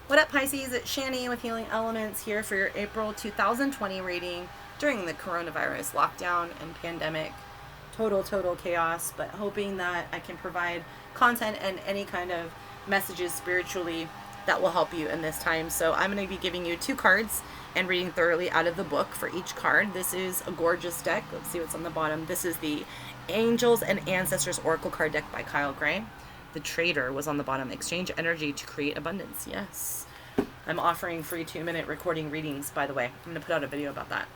What up, Pisces? It's Shani with Healing Elements here for your April 2020 reading during the coronavirus lockdown and pandemic. Total chaos, but hoping that I can provide content and any kind of messages spiritually that will help you in this time. So I'm going to be giving you 2 cards and reading thoroughly out of the book for each card. This is a gorgeous deck. Let's see what's on the bottom. This is the Angels and Ancestors Oracle card deck by Kyle Gray. The Trader was on the bottom. Exchange energy to create abundance. Yes. I'm offering free 2-minute recording readings, by the way. I'm going to put out a video about that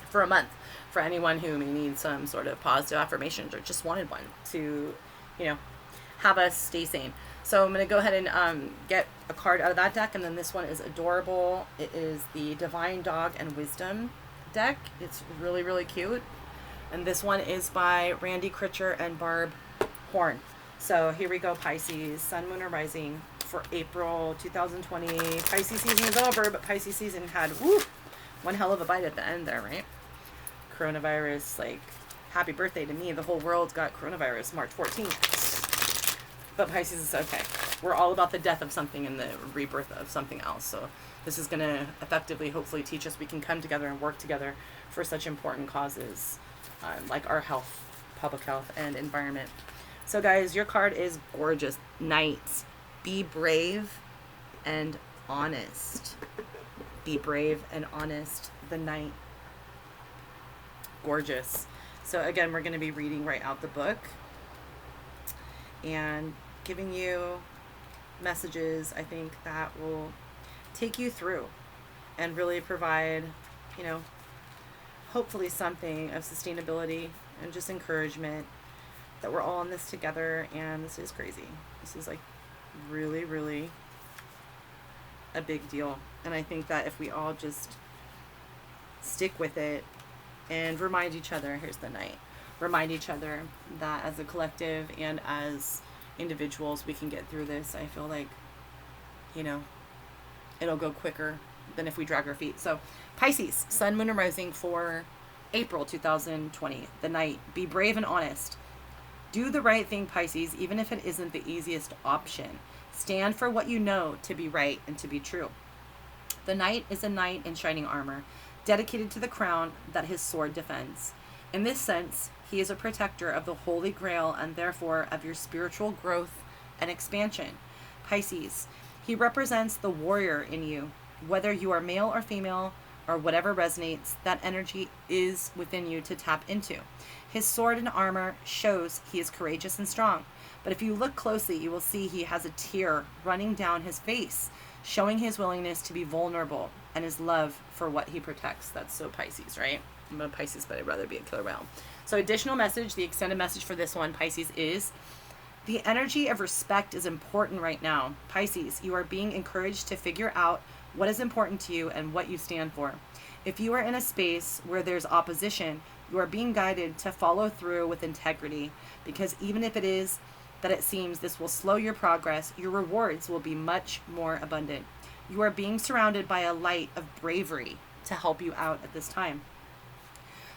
for a month for anyone who may need some sort of positive affirmations or just wanted one to, have us stay sane. So I'm going to go ahead and get a card out of that deck. And then this one is adorable. It is the Divine Dog and Wisdom deck. It's really cute. And this one is by Randy Critcher and Barb Horn. So here we go, Pisces, Sun, Moon, or Rising for April 2020. Pisces season is over, but Pisces season had one hell of a bite at the end there, right? Coronavirus, happy birthday to me. The whole world got coronavirus March 14th. But Pisces is okay. We're all about the death of something and the rebirth of something else. So this is going to effectively, hopefully, teach us we can come together and work together for such important causes like our health, public health, and environment. So guys, your card is gorgeous. Knight. Be brave and honest. Be brave and honest. The Knight. Gorgeous. So again, we're going to be reading right out the book and giving you messages, I think, that will take you through and really provide, hopefully something of sustainability and just encouragement that we're all in this together. And this is crazy. This is really a big deal. And I think that if we all just stick with it and remind each other, here's the Knight, remind each other that as a collective and as individuals we can get through this, I feel like, it'll go quicker than if we drag our feet. So Pisces, Sun, Moon, and Rising for April 2020. The Knight. Be brave and honest. Do the right thing, Pisces, even if it isn't the easiest option. Stand for what you know to be right and to be true. The Knight is a knight in shining armor, dedicated to the crown that his sword defends. In this sense, he is a protector of the Holy Grail and therefore of your spiritual growth and expansion. Pisces, he represents the warrior in you. Whether you are male or female or whatever resonates, that energy is within you to tap into. His sword and armor shows he is courageous and strong. But if you look closely, you will see he has a tear running down his face, showing his willingness to be vulnerable and his love for what he protects. That's so Pisces, right? I'm a Pisces, but I'd rather be a killer whale. So additional message, the extended message for this one, Pisces, is the energy of respect is important right now. Pisces, you are being encouraged to figure out what is important to you and what you stand for. If you are in a space where there's opposition, you are being guided to follow through with integrity, because even if it is that it seems this will slow your progress, your rewards will be much more abundant. You are being surrounded by a light of bravery to help you out at this time.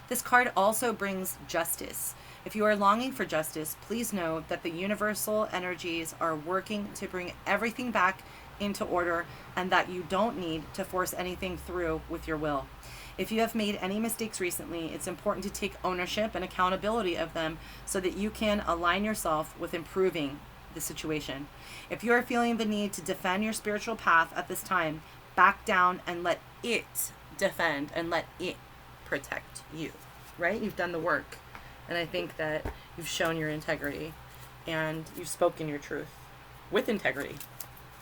This card also brings justice. If you are longing for justice, please know that the universal energies are working to bring everything back into order and that you don't need to force anything through with your will. If you have made any mistakes recently, it's important to take ownership and accountability of them so that you can align yourself with improving the situation. If you are feeling the need to defend your spiritual path at this time, back down and let it defend and let it protect you, right? You've done the work. And I think that you've shown your integrity and you've spoken your truth with integrity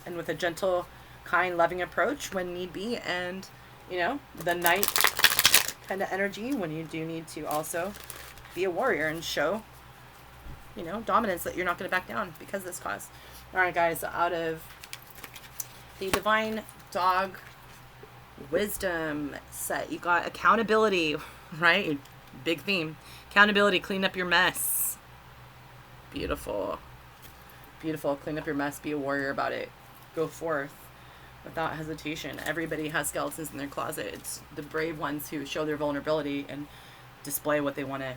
and with a gentle, kind, loving approach when need be. And, the Knight kind of energy when you do need to also be a warrior and show, dominance, that you're not going to back down because of this cause. All right, guys, out of the Divine Dog Wisdom set, you got accountability, right? Big theme. Accountability, clean up your mess. Beautiful. Clean up your mess. Be a warrior about it. Go forth without hesitation. Everybody has skeletons in their closet. It's the brave ones who show their vulnerability and display what they want to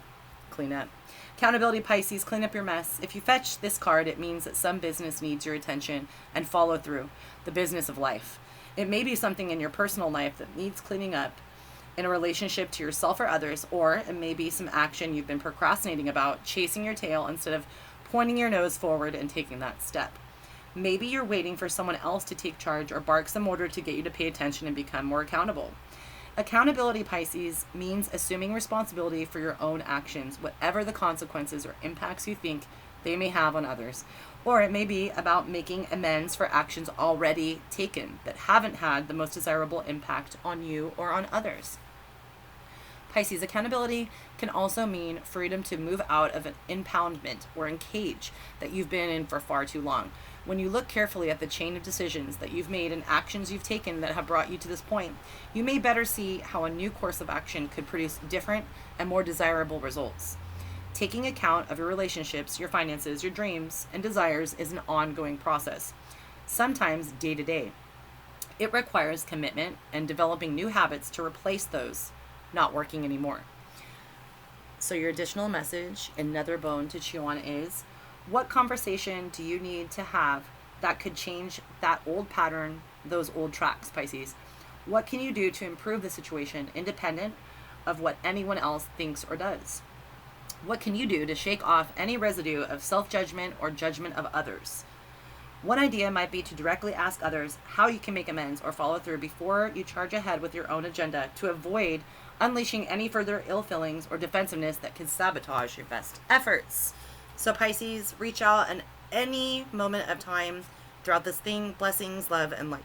clean up. Accountability, Pisces, clean up your mess. If you fetch this card, it means that some business needs your attention and follow through. The business of life. It may be something in your personal life that needs cleaning up in a relationship to yourself or others, or it may be some action you've been procrastinating about, chasing your tail instead of pointing your nose forward and taking that step. Maybe you're waiting for someone else to take charge or bark some order to get you to pay attention and become more accountable. Accountability, Pisces, means assuming responsibility for your own actions, whatever the consequences or impacts you think they may have on others. Or it may be about making amends for actions already taken that haven't had the most desirable impact on you or on others. Pisces, accountability can also mean freedom to move out of an impoundment or cage that you've been in for far too long. When you look carefully at the chain of decisions that you've made and actions you've taken that have brought you to this point, you may better see how a new course of action could produce different and more desirable results. Taking account of your relationships, your finances, your dreams, and desires is an ongoing process, sometimes day to day. It requires commitment and developing new habits to replace those not working anymore. So your additional message, another bone to chew on, is what conversation do you need to have that could change that old pattern, those old tracks, Pisces? What can you do to improve the situation independent of what anyone else thinks or does? What can you do to shake off any residue of self-judgment or judgment of others? One idea might be to directly ask others how you can make amends or follow through before you charge ahead with your own agenda to avoid unleashing any further ill feelings or defensiveness that could sabotage your best efforts. So Pisces, reach out in any moment of time throughout this thing. Blessings, love, and light.